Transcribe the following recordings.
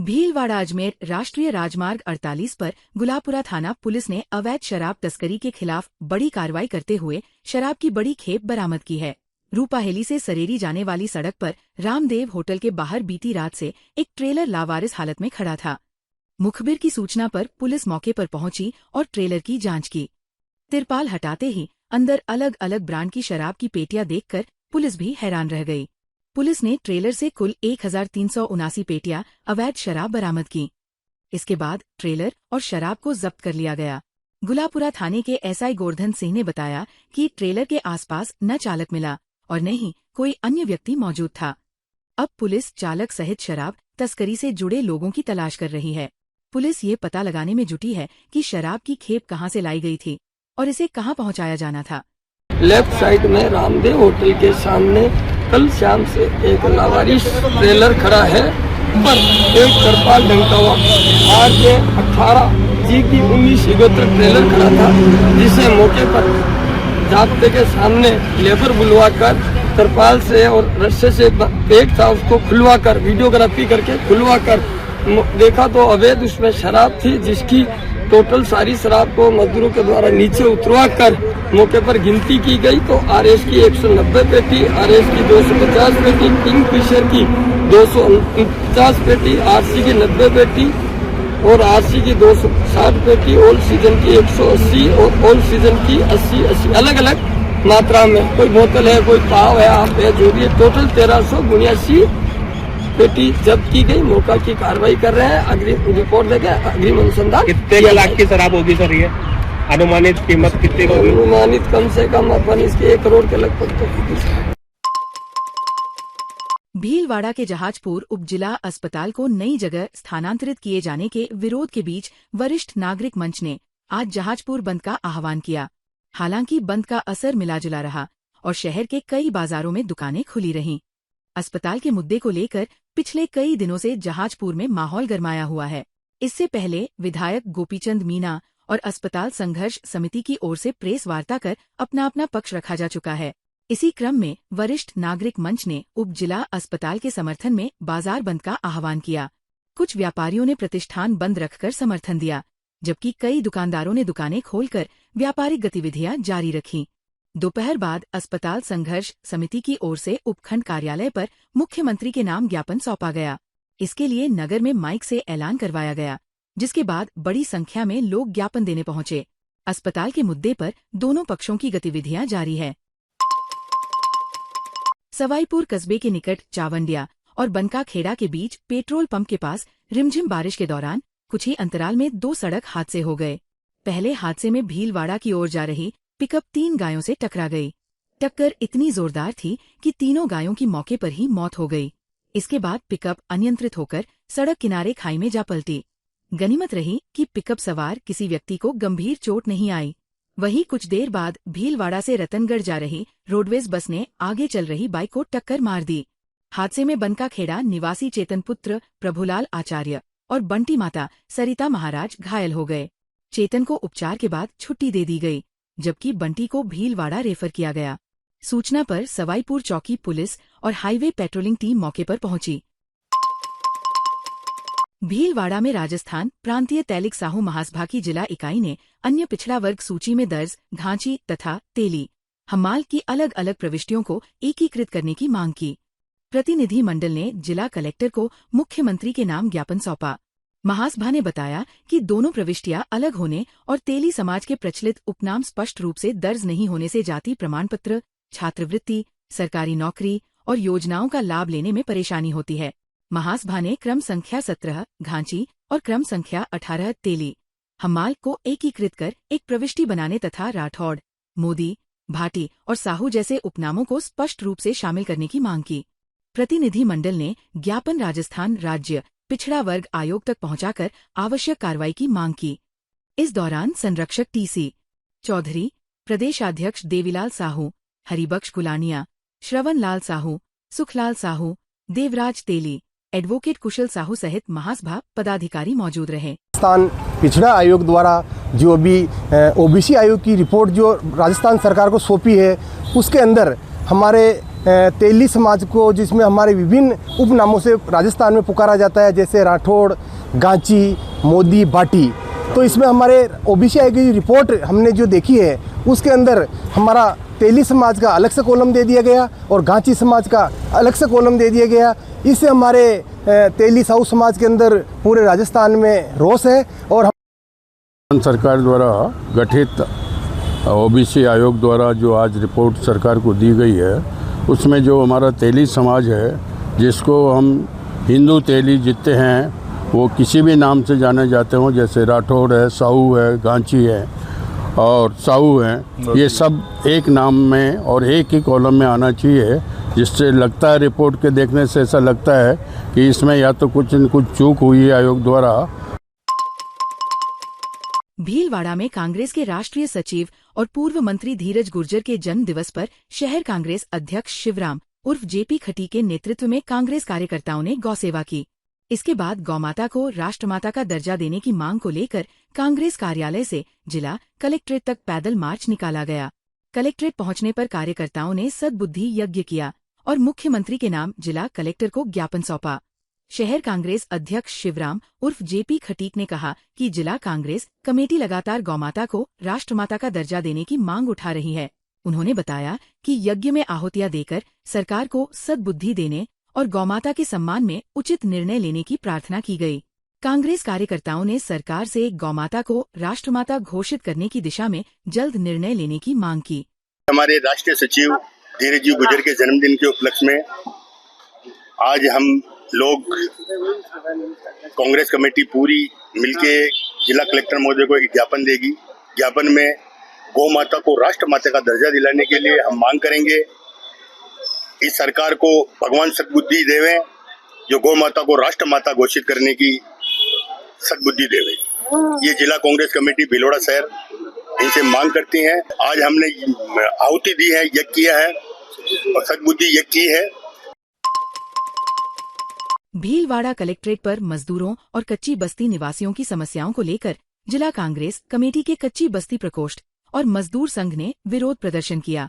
भीलवाड़ा अजमेर राष्ट्रीय राजमार्ग 48 पर गुलापुरा थाना पुलिस ने अवैध शराब तस्करी के खिलाफ बड़ी कार्रवाई करते हुए शराब की बड़ी खेप बरामद की है। रूपाहेली से सरेरी जाने वाली सड़क पर रामदेव होटल के बाहर बीती रात से एक ट्रेलर लावारिस हालत में खड़ा था। मुखबिर की सूचना पर पुलिस मौके पर पहुंची और ट्रेलर की जांच की। तिरपाल हटाते ही अंदर अलग अलग ब्रांड की शराब की पेटियां देखकर पुलिस भी हैरान रह गई। पुलिस ने ट्रेलर से कुल 1379 पेटियां अवैध शराब बरामद की। इसके बाद ट्रेलर और शराब को जब्त कर लिया गया। गुलापुरा थाने के एसआई गोवर्धन सिंह ने बताया कि ट्रेलर के आसपास न चालक मिला और न ही कोई अन्य व्यक्ति मौजूद था। अब पुलिस चालक सहित शराब तस्करी से जुड़े लोगों की तलाश कर रही है। पुलिस ये पता लगाने में जुटी है कि शराब की खेप कहां से लाई गई थी और इसे कहां पहुंचाया जाना था। लेफ्ट साइड में रामदेव होटल के सामने कल शाम से एक लावारिस ट्रेलर खड़ा है, पर एक तिरपाल ढंका हुआ RJ 18 GT 1971 ट्रेलर खड़ा था, जिसे मौके पर जाब्ते के सामने लेबर बुलवाकर तिरपाल से और रस्से से पैक था, उसको खुलवाकर वीडियोग्राफी करके खुलवाकर देखा तो अवैध उसमें शराब थी, जिसकी टोटल सारी शराब को मजदूरों के द्वारा नीचे उतरवा कर मौके पर गिनती की गई तो RS की 190 पेटी, RS की 250 पेटी, किंगफिशर की 250 पेटी, RC की 90 पेटी और RC की 260 पेटी, ऑल सीजन की 180 और ऑल सीजन की 80 अलग अलग मात्रा में। कोई बोतल है, कोई पाव है, आप है, जो भी टोटल 1379 पेटी जब्त की गई। मौका की कार्रवाई कर रहे हैं, अग्रिम रिपोर्ट देंगे, अग्रिम अनुसंधान। कितने लाख की शराब होगी सर ये? अनुमानित कीमत कितनी? अनुमानित कम से कम अपन इसके 1 करोड़ के लगभग तो होगी। भीलवाड़ा के जहाजपुर उप जिला अस्पताल को नई जगह स्थानांतरित किए जाने के विरोध के बीच वरिष्ठ नागरिक मंच ने आज जहाजपुर बंद का आह्वान किया। हालांकि बंद का असर मिला-जुला रहा और शहर के कई बाजारों में दुकानें खुली रहीं। अस्पताल के मुद्दे को लेकर पिछले कई दिनों से जहाजपुर में माहौल गरमाया हुआ है। इससे पहले विधायक गोपीचंद मीणा और अस्पताल संघर्ष समिति की ओर से प्रेस वार्ता कर अपना अपना पक्ष रखा जा चुका है। इसी क्रम में वरिष्ठ नागरिक मंच ने उप जिला अस्पताल के समर्थन में बाजार बंद का आह्वान किया। कुछ व्यापारियों ने प्रतिष्ठान बंद रखकर समर्थन दिया, जबकि कई दुकानदारों ने दुकानें खोलकर व्यापारिक गतिविधियां जारी रखीं। दोपहर बाद अस्पताल संघर्ष समिति की ओर से उपखंड कार्यालय पर मुख्यमंत्री के नाम ज्ञापन सौंपा गया। इसके लिए नगर में माइक से ऐलान करवाया गया, जिसके बाद बड़ी संख्या में लोग ज्ञापन देने पहुंचे। अस्पताल के मुद्दे पर दोनों पक्षों की गतिविधियां जारी है। सवाईपुर कस्बे के निकट चावंडिया और बनका खेड़ा के बीच पेट्रोल पंप के पास रिमझिम बारिश के दौरान कुछ ही अंतराल में 2 सड़क हादसे हो गए। पहले हादसे में भीलवाड़ा की ओर जा रही पिकअप 3 गायों से टकरा गई। टक्कर इतनी जोरदार थी कि तीनों गायों की मौके पर ही मौत हो गई। इसके बाद पिकअप अनियंत्रित होकर सड़क किनारे खाई में जा पलटी। गनीमत रही कि पिकअप सवार किसी व्यक्ति को गंभीर चोट नहीं आई। वहीं कुछ देर बाद भीलवाड़ा से रतनगढ़ जा रही रोडवेज बस ने आगे चल रही बाइक को टक्कर मार दी। हादसे में बनका खेड़ा निवासी चेतन पुत्र प्रभुलाल आचार्य और बंटी माता सरिता महाराज घायल हो गए। चेतन को उपचार के बाद छुट्टी दे दी गई, जबकि बंटी को भीलवाड़ा रेफर किया गया। सूचना पर सवाईपुर चौकी पुलिस और हाईवे पेट्रोलिंग टीम मौके पर पहुंची। भीलवाड़ा में राजस्थान प्रांतीय तैलिक साहू महासभा की जिला इकाई ने अन्य पिछड़ा वर्ग सूची में दर्ज घांची तथा तेली हम्माल की अलग अलग प्रविष्टियों को एकीकृत करने की मांग की। प्रतिनिधि मंडल ने जिला कलेक्टर को मुख्यमंत्री के नाम ज्ञापन सौंपा। महासभा ने बताया कि दोनों प्रविष्टियां अलग होने और तेली समाज के प्रचलित उपनाम स्पष्ट रूप से दर्ज नहीं होने से जाति प्रमाण पत्र, छात्रवृत्ति, सरकारी नौकरी और योजनाओं का लाभ लेने में परेशानी होती है। महासभा ने क्रम संख्या 17 घांची और क्रम संख्या 18 तेली हम्माल को एकीकृत कर एक प्रविष्टि बनाने तथा राठौड़, मोदी, भाटी और साहू जैसे उपनामों को स्पष्ट रूप से शामिल करने की मांग की। प्रतिनिधि मंडल ने ज्ञापन राजस्थान राज्य पिछड़ा वर्ग आयोग तक पहुंचाकर आवश्यक कार्रवाई की मांग की। इस दौरान संरक्षक TC चौधरी, प्रदेशाध्यक्ष देवीलाल साहू, हरिबख्श गुलानिया, श्रवण लाल साहू, सुखलाल साहू, देवराज तेली, एडवोकेट कुशल साहू सहित महासभा पदाधिकारी मौजूद रहे। राजस्थान पिछड़ा आयोग द्वारा जो भी OBC आयोग की रिपोर्ट जो राजस्थान सरकार को सौंपी है, उसके अंदर हमारे तेली समाज को, जिसमें हमारे विभिन्न उपनामों से राजस्थान में पुकारा जाता है, जैसे राठौड़, गांची, मोदी, बाटी। तो इसमें हमारे ओबीसी आयोग की रिपोर्ट हमने जो देखी है उसके अंदर हमारा तेली समाज का अलग से कॉलम दे दिया गया और गांची समाज का अलग से कॉलम दे दिया गया। इससे हमारे तेली साहू समाज के अंदर पूरे राजस्थान में रोष है। और सरकार द्वारा गठित ओबीसी आयोग द्वारा जो आज रिपोर्ट सरकार को दी गई है, उसमें जो हमारा तेली समाज है, जिसको हम हिंदू तेली जितने हैं वो किसी भी नाम से जाने जाते हों, जैसे राठौड़ है, साहू है, गांची है और साहू हैं, ये सब एक नाम में और एक ही कॉलम में आना चाहिए। जिससे लगता है, रिपोर्ट के देखने से ऐसा लगता है कि इसमें या तो कुछ न कुछ चूक हुई है आयोग द्वारा। भीलवाड़ा में कांग्रेस के राष्ट्रीय सचिव और पूर्व मंत्री धीरज गुर्जर के जन्म दिवस पर शहर कांग्रेस अध्यक्ष शिवराम उर्फ जेपी खटी के नेतृत्व में कांग्रेस कार्यकर्ताओं ने गौसेवा की। इसके बाद गौमाता को राष्ट्रमाता का दर्जा देने की मांग को लेकर कांग्रेस कार्यालय से जिला कलेक्ट्रेट तक पैदल मार्च निकाला गया। कलेक्ट्रेट पहुंचने पर कार्यकर्ताओं ने सद्बुद्धि यज्ञ किया और मुख्यमंत्री के नाम जिला कलेक्टर को ज्ञापन सौंपा। शहर कांग्रेस अध्यक्ष शिवराम उर्फ जेपी खटीक ने कहा कि जिला कांग्रेस कमेटी लगातार गौमाता को राष्ट्रमाता का दर्जा देने की मांग उठा रही है। उन्होंने बताया कि यज्ञ में आहुतियां देकर सरकार को सद्बुद्धि देने और गौमाता के सम्मान में उचित निर्णय लेने की प्रार्थना की गई। कांग्रेस कार्यकर्ताओं ने सरकार से गौमाता को राष्ट्रमाता घोषित करने की दिशा में जल्द निर्णय लेने की मांग की। हमारे राष्ट्रीय सचिव धीरज जी गुर्जर के जन्मदिन के उपलक्ष्य में आज हम लोग कांग्रेस कमेटी पूरी मिलके जिला कलेक्टर महोदय को एक ज्ञापन देगी। ज्ञापन में गौ माता को राष्ट्रमाता का दर्जा दिलाने के लिए हम मांग करेंगे। इस सरकार को भगवान सद्बुद्धि देवे, जो गौ माता को राष्ट्रमाता घोषित करने की सद्बुद्धि देवे। ये जिला कांग्रेस कमेटी भीलवाड़ा शहर इनसे मांग करती हैं। आज हमने आहुति दी है, यज्ञ किया है और सद्बुद्धि यज्ञ की है। भीलवाड़ा कलेक्ट्रेट पर मजदूरों और कच्ची बस्ती निवासियों की समस्याओं को लेकर जिला कांग्रेस कमेटी के कच्ची बस्ती प्रकोष्ठ और मजदूर संघ ने विरोध प्रदर्शन किया।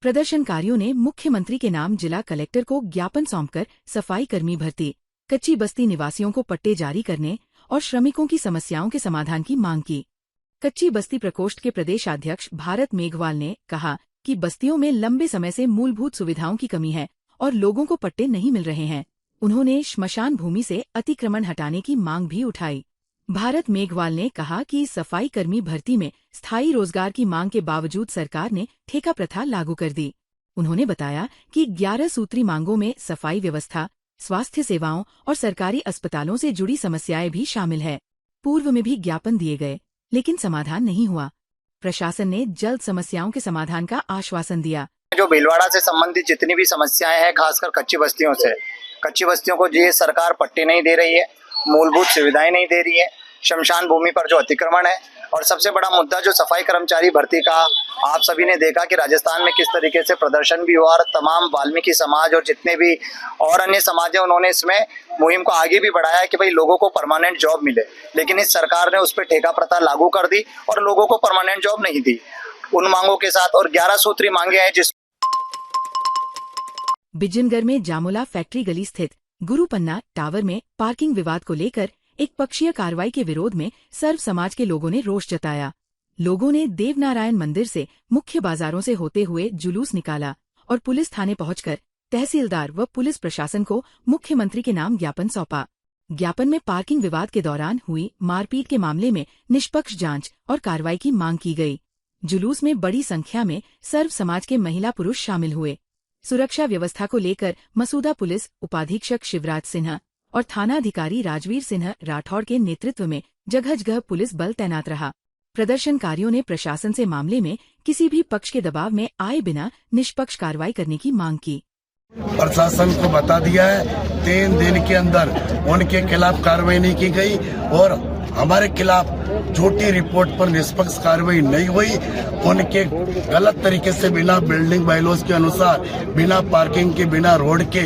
प्रदर्शनकारियों ने मुख्यमंत्री के नाम जिला कलेक्टर को ज्ञापन सौंपकर सफाई कर्मी भर्ती, कच्ची बस्ती निवासियों को पट्टे जारी करने और श्रमिकों की समस्याओं के समाधान की मांग की। कच्ची बस्ती प्रकोष्ठ के प्रदेशाध्यक्ष भारत मेघवाल ने कहा कि बस्तियों में लंबे समय से मूलभूत सुविधाओं की कमी है और लोगों को पट्टे नहीं मिल रहे हैं। उन्होंने श्मशान भूमि से अतिक्रमण हटाने की मांग भी उठाई। भारत मेघवाल ने कहा कि सफाई कर्मी भर्ती में स्थायी रोजगार की मांग के बावजूद सरकार ने ठेका प्रथा लागू कर दी। उन्होंने बताया कि 11 सूत्री मांगों में सफाई व्यवस्था, स्वास्थ्य सेवाओं और सरकारी अस्पतालों से जुड़ी समस्याएं भी शामिल है। पूर्व में भी ज्ञापन दिए गए, लेकिन समाधान नहीं हुआ। प्रशासन ने जल्द समस्याओं के समाधान का आश्वासन दिया। जो भीलवाड़ा से संबंधित जितनी भी समस्याएं हैं, खासकर कच्ची बस्तियों को ये सरकार पट्टे नहीं दे रही है, मूलभूत सुविधाएं नहीं दे रही है, शमशान भूमि पर जो अतिक्रमण है, और सबसे बड़ा मुद्दा जो सफाई कर्मचारी भर्ती का, आप सभी ने देखा कि राजस्थान में किस तरीके से प्रदर्शन भी हुआ और तमाम वाल्मीकि समाज और जितने भी और अन्य समाज हैं उन्होंने इसमें मुहिम को आगे भी बढ़ाया कि भाई लोगों को परमानेंट जॉब मिले। लेकिन इस सरकार ने उस पर ठेका प्रथा लागू कर दी और लोगों को परमानेंट जॉब नहीं दी उन मांगों के साथ। और 11 सूत्री मांगे हैं जिस बिजनगढ़ में जामुला फैक्ट्री गली स्थित गुरुपन्ना टावर में पार्किंग विवाद को लेकर एक पक्षीय कार्रवाई के विरोध में सर्व समाज के लोगों ने रोष जताया। लोगों ने देवनारायण मंदिर से मुख्य बाजारों से होते हुए जुलूस निकाला और पुलिस थाने पहुंचकर तहसीलदार व पुलिस प्रशासन को मुख्यमंत्री के नाम ज्ञापन सौंपा। ज्ञापन में पार्किंग विवाद के दौरान हुई मारपीट के मामले में निष्पक्ष जांच और कार्रवाई की मांग की गई। जुलूस में बड़ी संख्या में सर्व समाज के महिला पुरुष शामिल हुए। सुरक्षा व्यवस्था को लेकर मसूदा पुलिस उपाधीक्षक शिवराज सिन्हा और थानाधिकारी राजवीर सिन्हा राठौड़ के नेतृत्व में जगह जगह पुलिस बल तैनात रहा। प्रदर्शनकारियों ने प्रशासन से मामले में किसी भी पक्ष के दबाव में आए बिना निष्पक्ष कार्रवाई करने की मांग की। प्रशासन को बता दिया है 3 दिन के अंदर उनके खिलाफ कार्रवाई नहीं की गई और हमारे खिलाफ झूठी रिपोर्ट पर निष्पक्ष कार्रवाई नहीं हुई। उनके गलत तरीके से बिना बिल्डिंग बायलॉज के अनुसार, बिना पार्किंग के, बिना रोड के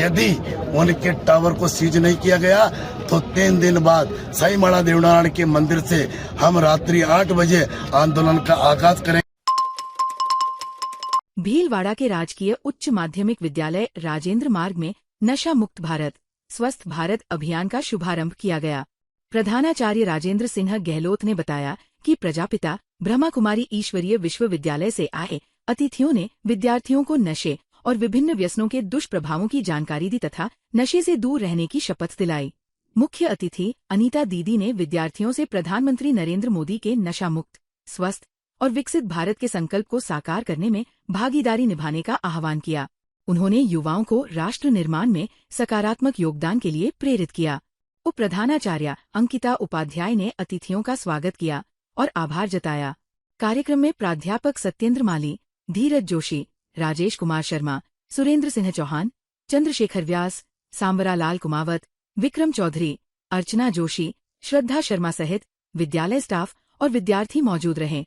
यदि उनके टावर को सीज नहीं किया गया तो 3 दिन बाद साई माड़ा देवनारायण के मंदिर से हम रात्रि 8 बजे आंदोलन का आगाज करेंगे। भीलवाड़ा के राजकीय उच्च माध्यमिक विद्यालय राजेंद्र मार्ग में नशा मुक्त भारत स्वस्थ भारत अभियान का शुभारंभ किया गया। प्रधानाचार्य राजेंद्र सिंह गहलोत ने बताया कि प्रजापिता ब्रह्मा कुमारी ईश्वरीय विश्वविद्यालय से आए अतिथियों ने विद्यार्थियों को नशे और विभिन्न व्यसनों के दुष्प्रभावों की जानकारी दी तथा नशे से दूर रहने की शपथ दिलाई। मुख्य अतिथि अनीता दीदी ने विद्यार्थियों से प्रधानमंत्री नरेंद्र मोदी के नशा मुक्त, स्वस्थ और विकसित भारत के संकल्प को साकार करने में भागीदारी निभाने का आह्वान किया। उन्होंने युवाओं को राष्ट्र निर्माण में सकारात्मक योगदान के लिए प्रेरित किया। उप प्रधानाचार्य अंकिता उपाध्याय ने अतिथियों का स्वागत किया और आभार जताया। कार्यक्रम में प्राध्यापक सत्येंद्र माली, धीरज जोशी, राजेश कुमार शर्मा, सुरेंद्र सिंह चौहान, चंद्रशेखर व्यास, सांबरा लाल कुमावत, विक्रम चौधरी, अर्चना जोशी, श्रद्धा शर्मा सहित विद्यालय स्टाफ और विद्यार्थी मौजूद रहे।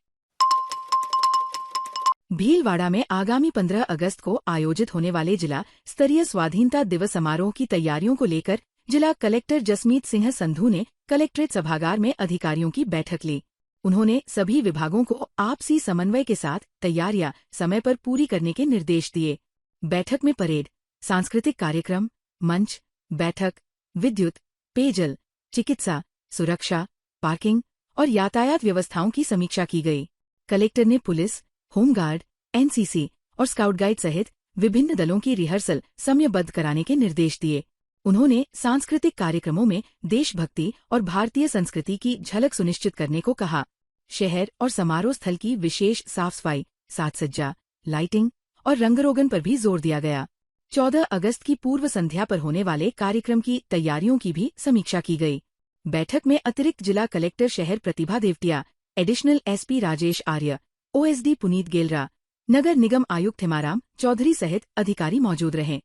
भीलवाड़ा में आगामी 15 अगस्त को आयोजित होने वाले जिला स्तरीय स्वाधीनता दिवस समारोह की तैयारियों को लेकर जिला कलेक्टर जसमीत सिंह संधू ने कलेक्ट्रेट सभागार में अधिकारियों की बैठक ली। उन्होंने सभी विभागों को आपसी समन्वय के साथ तैयारियां समय पर पूरी करने के निर्देश दिए। बैठक में परेड, सांस्कृतिक कार्यक्रम, मंच, बैठक, विद्युत, पेयजल, चिकित्सा, सुरक्षा, पार्किंग और यातायात व्यवस्थाओं की समीक्षा की गई। कलेक्टर ने पुलिस, होमगार्ड, एनसीसी और स्काउट गाइड सहित विभिन्न दलों की रिहर्सल समयबद्ध कराने के निर्देश दिए। उन्होंने सांस्कृतिक कार्यक्रमों में देशभक्ति और भारतीय संस्कृति की झलक सुनिश्चित करने को कहा। शहर और समारोह स्थल की विशेष साफ सफाई, साजसज्जा, लाइटिंग और रंगरोगन पर भी जोर दिया गया। 14 अगस्त की पूर्व संध्या पर होने वाले कार्यक्रम की तैयारियों की भी समीक्षा की गई। बैठक में अतिरिक्त जिला कलेक्टर शहर प्रतिभा देवटिया, एडिशनल एसपी राजेश आर्य, ओएसडी पुनीत गेलरा, नगर निगम आयुक्त हिमाराम चौधरी सहित अधिकारी मौजूद रहे।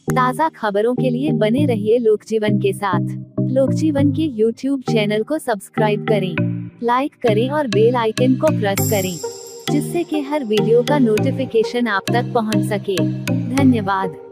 ताज़ा खबरों के लिए बने रहिए लोकजीवन के साथ। लोकजीवन के YouTube चैनल को सब्सक्राइब करें, लाइक करें और बेल आइकन को प्रेस करें, जिससे कि हर वीडियो का नोटिफिकेशन आप तक पहुंच सके। धन्यवाद।